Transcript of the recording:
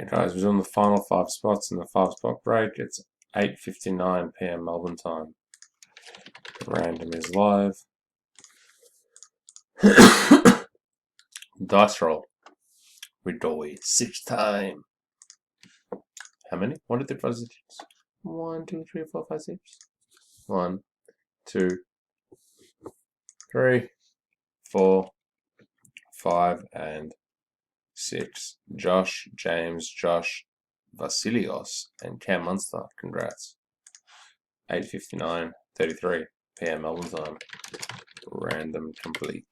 Okay, guys, we're doing the final 5 spots in the 5-spot break. It's 8:59 p.m. Melbourne time. Random is live. Dice roll. We do it 6 times. How many? 1, 2, 3, 4, 5, 6. 1, 2, 3, 4, 5, 6. 1, 2, 3, 4, 5, and 6. Josh, James, Josh, Vasilios, and Cam Munster. Congrats. 8:59, 33 p.m. Melbourne time. Random complete.